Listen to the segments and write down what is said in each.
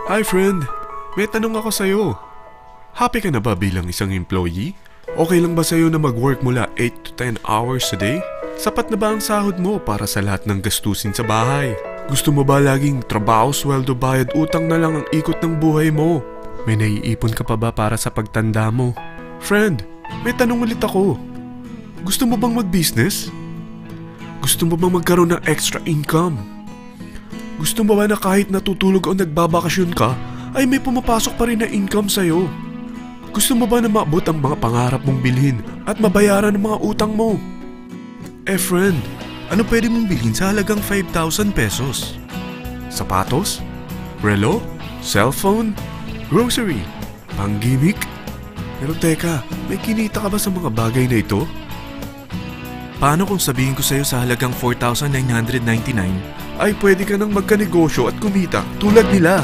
Hi friend, may tanong ako sa'yo. Happy ka na ba bilang isang employee? Okay lang ba sa'yo na mag-work mula 8 to 10 hours a day? Sapat na ba ang sahod mo para sa lahat ng gastusin sa bahay? Gusto mo ba laging trabaho, sweldo, bayad, utang na lang ang ikot ng buhay mo? May naiipon ka pa ba para sa pagtanda mo? Friend, may tanong ulit ako. Gusto mo bang mag-business? Gusto mo bang magkaroon ng extra income? Gusto mo ba na kahit natutulog o nagbabakasyon ka, ay may pumapasok pa rin na income sa'yo? Gusto mo ba na maabot ang mga pangarap mong bilhin at mabayaran ang mga utang mo? Friend, ano pwede mong bilhin sa halagang 5,000 pesos? Sapatos? Relo? Cellphone? Grocery? Pang-gimmick? Pero teka, may kinita ka ba sa mga bagay na ito? Paano kung sabihin ko sa'yo sa halagang 4,999 ay pwede ka nang magkanegosyo at kumita tulad nila?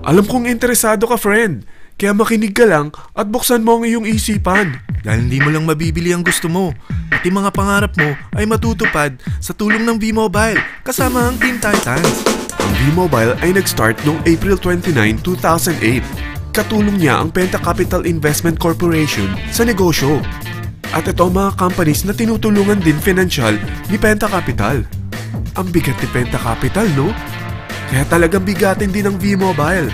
Alam kong interesado ka, friend. Kaya makinig ka lang at buksan mo ang iyong isipan. Dahil hindi mo lang mabibili ang gusto mo. At yung mga pangarap mo ay matutupad sa tulong ng V-Mobile kasama ang Team Titans. Ang V-Mobile ay nag-start noong April 29, 2008. Katulong niya ang Penta Capital Investment Corporation sa negosyo. At ito ang mga companies na tinutulungan din financial ni Penta Capital. Ang bigat ni Penta Capital, no? Kaya talagang bigatin din ang V-Mobile.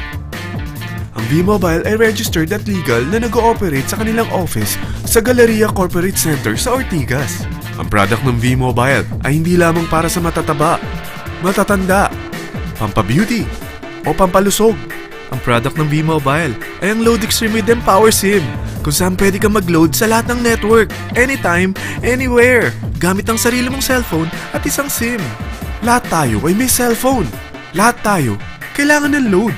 Ang V-Mobile ay registered at legal na nag-ooperate sa kanilang office sa Galleria Corporate Center sa Ortigas. Ang product ng V-Mobile ay hindi lamang para sa matataba, matatanda, pampabeauty, o pampalusog. Ang product ng V-Mobile ay ang Load Extreme with Empower SIM, kung saan pwede kang mag-load sa lahat ng network, anytime, anywhere, gamit ang sarili mong cellphone at isang SIM. Lahat tayo ay may cellphone. Lahat tayo kailangan ng load.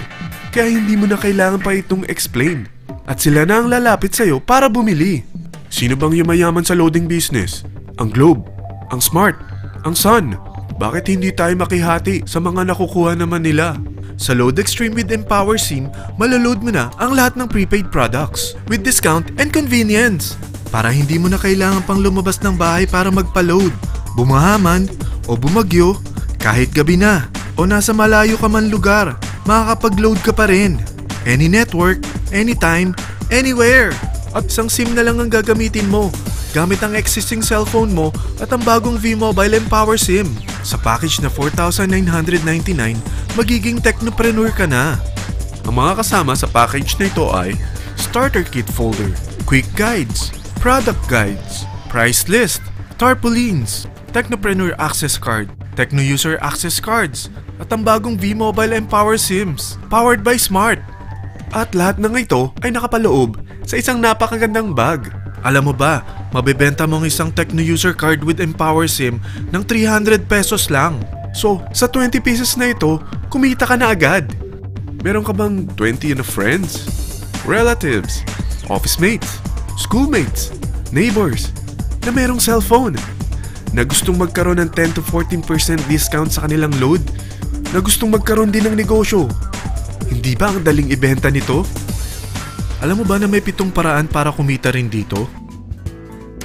Kaya hindi mo na kailangan pa itong explain. At sila na ang lalapit sa'yo para bumili. Sino bang yumayaman sa loading business? Ang Globe, ang Smart, ang Sun. Bakit hindi tayo makihati sa mga nakukuha naman nila? Sa Load Extreme with Empower SIM, malaload mo na ang lahat ng prepaid products with discount and convenience. Para hindi mo na kailangan pang lumabas ng bahay para magpa-load. Bumahaman o bumagyo, kahit gabi na o nasa malayo ka man lugar, makakapag-load ka pa rin. Any network, anytime, anywhere. At isang SIM na lang ang gagamitin mo gamit ang existing cellphone mo at ang bagong V-Mobile Empower SIM. Sa package na 4,999, magiging technopreneur ka na. Ang mga kasama sa package na ito ay Starter Kit Folder, Quick Guides, Product Guides, Price List, Tarpaulins, Technopreneur Access Card, Techno User Access Cards, at ang bagong V-Mobile Empower SIMs, powered by Smart. At lahat ng ito ay nakapaloob sa isang napakagandang bag. Alam mo ba, mabebenta mo ang isang Techno User Card with Empower SIM ng 300 pesos lang. So, sa 20 pesos na ito, kumita ka na agad. Meron ka bang 20 na friends, relatives, office mates, schoolmates, neighbors, na merong cellphone, na gustong magkaroon ng 10 to 14% discount sa kanilang load, na gustong magkaroon din ng negosyo? Hindi ba ang daling ibenta nito? Alam mo ba na may 7 paraan para kumita rin dito?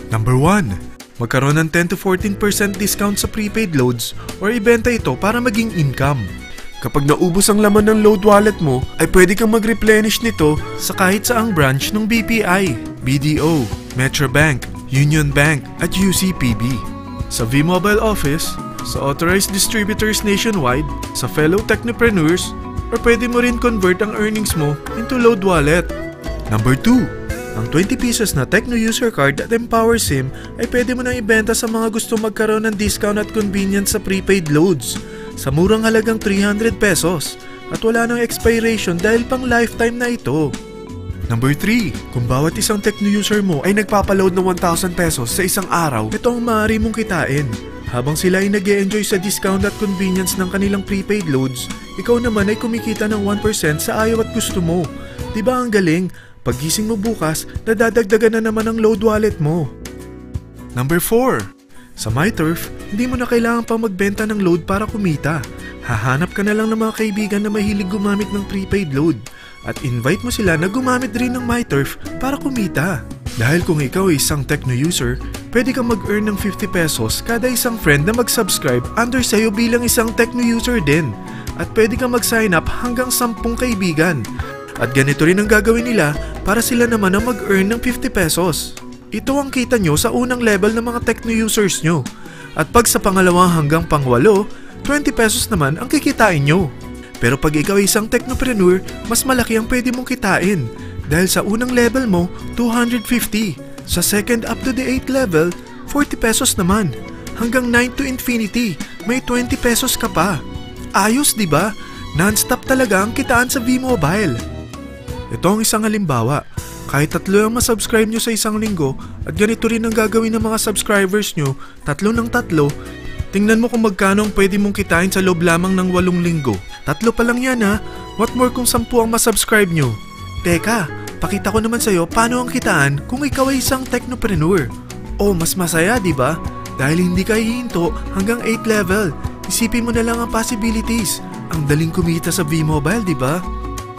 Number 1. Magkaroon ng 10 to 14% discount sa prepaid loads or ibenta ito para maging income. Kapag naubos ang laman ng load wallet mo, ay pwede kang mag-replenish nito sa kahit saang branch ng BPI, BDO, Metrobank, Union Bank at UCPB. Sa V-Mobile Office, sa authorized distributors nationwide, sa fellow technopreneurs, or pwede mo rin convert ang earnings mo into load wallet. Number 2. Ang 20 pesos na Techno User Card at Empower SIM ay pwede mo nang ibenta sa mga gusto magkaroon ng discount at convenience sa prepaid loads sa murang halagang 300 pesos at wala nang expiration dahil pang lifetime na ito. Number 3. Kung bawat isang Techno user mo ay nagpapaload ng 1,000 pesos sa isang araw, ito ang maaari mong kitain. Habang sila ay nag-e-enjoy sa discount at convenience ng kanilang prepaid loads, ikaw naman ay kumikita ng 1% sa ayaw at gusto mo. Diba ang galing? Paggising mo bukas, nadadagdagan na naman ang load wallet mo. Number 4. Sa MyTurf, Hindi mo na kailangan pa magbenta ng load para kumita. Hahanap ka na lang ng mga kaibigan na mahilig gumamit ng prepaid load at invite mo sila na gumamit rin ng MyTurf para kumita. Dahil kung ikaw ay isang Tecno user, pwede kang mag-earn ng 50 pesos kada isang friend na mag-subscribe under sa'yo bilang isang Tecno user din. At pwede kang mag-sign up hanggang 10 kaibigan. At ganito rin ang gagawin nila para sila naman ang mag-earn ng 50 pesos. Ito ang kita nyo sa unang level ng mga Tecno users nyo. At pag sa pangalawa hanggang pang-8, 20 pesos naman ang kikitain nyo. Pero pag ikaw ay isang technopreneur, mas malaki ang pwede mong kitain. Dahil sa unang level mo, 250. Sa second up to the 8th level, 40 pesos naman. Hanggang 9 to infinity, may 20 pesos ka pa. Ayos, di ba? Non-stop talaga ang kitaan sa V-Mobile. Ito ang isang halimbawa. Kahit 3 ang masubscribe nyo sa isang linggo at ganito rin ang gagawin ng mga subscribers nyo, 3 ng 3, tingnan mo kung magkano ang pwede mong kitain sa loob lamang ng 8 linggo. 3 pa lang yan ha. What more kung 10 ang masubscribe nyo? Teka, pakita ko naman sa'yo paano ang kitaan kung ikaw ay isang technopreneur. Oh, mas masaya, di ba? Dahil hindi ka hihinto hanggang 8th level. Isipin mo na lang ang possibilities. Ang daling kumita sa V-Mobile, di ba?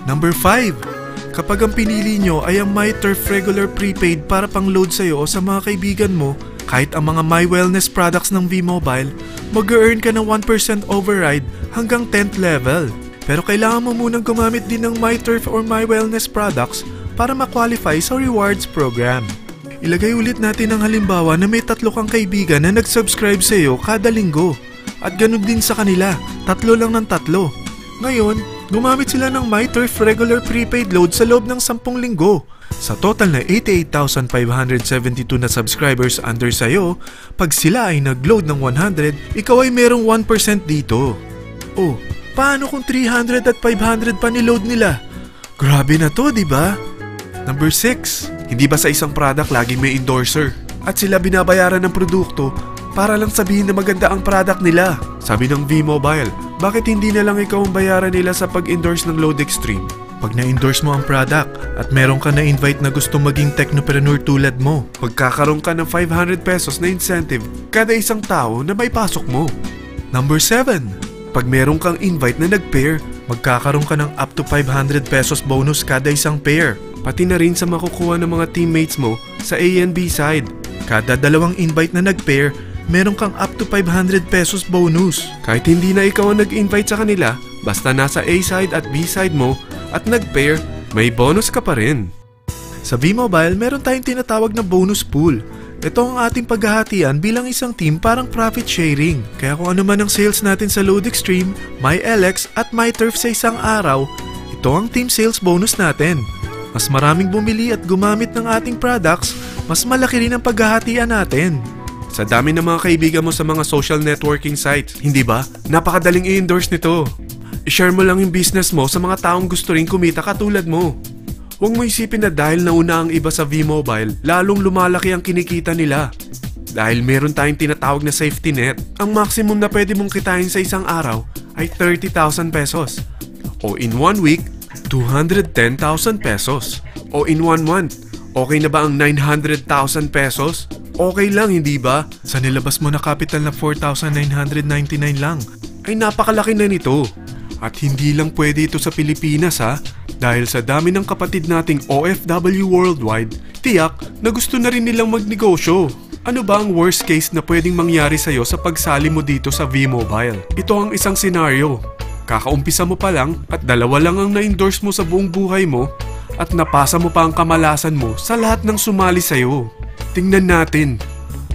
Number 5. Kapag ang pinili nyo ay ang MyTurf regular prepaid para pang-load sa'yo o sa mga kaibigan mo, kahit ang mga My Wellness products ng V-Mobile, mag-earn ka ng 1% override hanggang 10th level. Pero kailangan mo munang gumamit din ng MyTurf or My Wellness products para ma-qualify sa rewards program. Ilagay ulit natin ang halimbawa na may 3 kang kaibigan na nag-subscribe sa iyo kada linggo. At ganun din sa kanila, 3 lang ng 3. Ngayon, gumamit sila ng MyTurf regular prepaid load sa loob ng 10 linggo. Sa total na 88,572 na subscribers under sa'yo, pag sila ay nag-load ng 100, ikaw ay merong 1% dito. Oh, paano kung 300 at 500 pa niload nila? Grabe na to, di ba? Number 6. Hindi ba sa isang product laging may endorser? At sila binabayaran ng produkto para lang sabihin na maganda ang product nila. Sabi ng V-Mobile, bakit hindi na lang ikaw ang bayaran nila sa pag-endorse ng Load Extreme? Pag na-endorse mo ang product at meron ka na-invite na gusto maging technopreneur tulad mo, magkakaroon ka ng 500 pesos na incentive kada isang tao na may pasok mo. Number 7. Pag meron kang invite na nag-pair, magkakaroon ka ng up to 500 pesos bonus kada isang pair. Pati na rin sa makukuha ng mga teammates mo sa A and B side. Kada 2 invite na nag-pair, meron kang up to 500 pesos bonus. Kahit hindi na ikaw ang nag-invite sa kanila, basta nasa A side at B side mo at nag-pair, may bonus ka pa rin. Sa V-Mobile, meron tayong tinatawag na bonus pool. Ito ang ating paghahatian bilang isang team parang profit sharing. Kaya kung ano man ang sales natin sa Load Extreme, MyLX at MyTurf sa isang araw, ito ang team sales bonus natin. Mas maraming bumili at gumamit ng ating products, mas malaki rin ang paghahatian natin. Sa dami ng mga kaibigan mo sa mga social networking sites, hindi ba? Napakadaling i-endorse nito. I-share mo lang yung business mo sa mga taong gusto rin kumita katulad mo. Huwag mo isipin na dahil nauna ang iba sa V-Mobile, lalong lumalaki ang kinikita nila. Dahil meron tayong tinatawag na safety net, ang maximum na pwede mong kitain sa isang araw ay 30,000 pesos. O in 1 week, 210,000 pesos. O in 1 month, okay na ba ang 900,000 pesos? Okay lang, hindi ba? Sa nilabas mo na capital na 4,999 lang, ay napakalaki na nito. At hindi lang pwede ito sa Pilipinas ha, dahil sa dami ng kapatid nating OFW worldwide, tiyak na gusto na rin nilang magnegosyo. Ano ba ang worst case na pwedeng mangyari sa'yo sa pagsali mo dito sa V-Mobile? Ito ang isang senaryo. Kakaumpisa mo pa lang at 2 lang ang na-endorse mo sa buong buhay mo at napasa mo pa ang kamalasan mo sa lahat ng sumali sa'yo. Tingnan natin.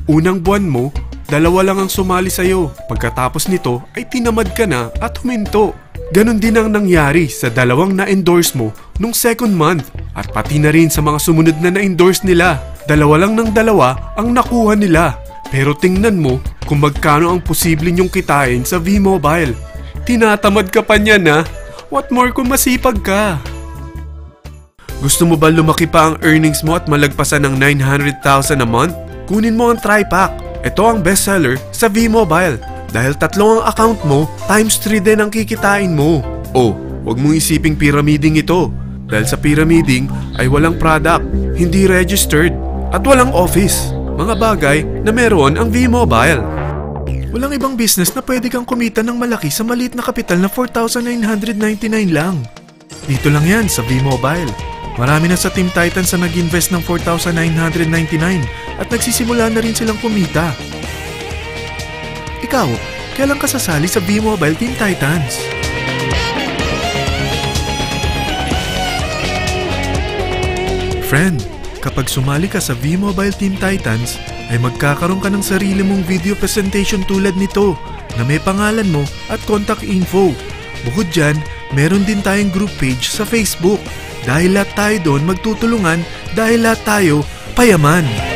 Unang buwan mo, 2 lang ang sumali sa'yo. Pagkatapos nito ay tinamad ka na at huminto. Ganon din ang nangyari sa 2 na-endorse mo nung second month at pati na rin sa mga sumunod na na-endorse nila. 2 lang ng 2 ang nakuha nila. Pero tingnan mo kung magkano ang posible nyong kitain sa V-Mobile. Tinatamad ka pa niyan ha? What more kung masipag ka? Gusto mo ba lumaki pa ang earnings mo at malagpasan ng 900,000 a month? Kunin mo ang TriPack. Ito ang bestseller sa V-Mobile. Dahil 3 ang account mo, times 3 din ang kikitain mo. Oh, huwag mong isiping pyramiding ito. Dahil sa pyramiding ay walang product, hindi registered, at walang office. Mga bagay na meron ang V-Mobile. Walang ibang business na pwede kang kumita ng malaki sa maliit na kapital na 4,999 lang. Dito lang yan sa V-Mobile. Marami na sa Team Titans na nag-invest ng 4,999 at nagsisimula na rin silang kumita. Ikaw, kailan ka sasali sa V-Mobile Team Titans? Friend, kapag sumali ka sa V-Mobile Team Titans, ay magkakaroon ka ng sarili mong video presentation tulad nito na may pangalan mo at contact info. Bukod dyan, meron din tayong group page sa Facebook. Dahil lahat tayo doon magtutulungan dahil lahat tayo payaman.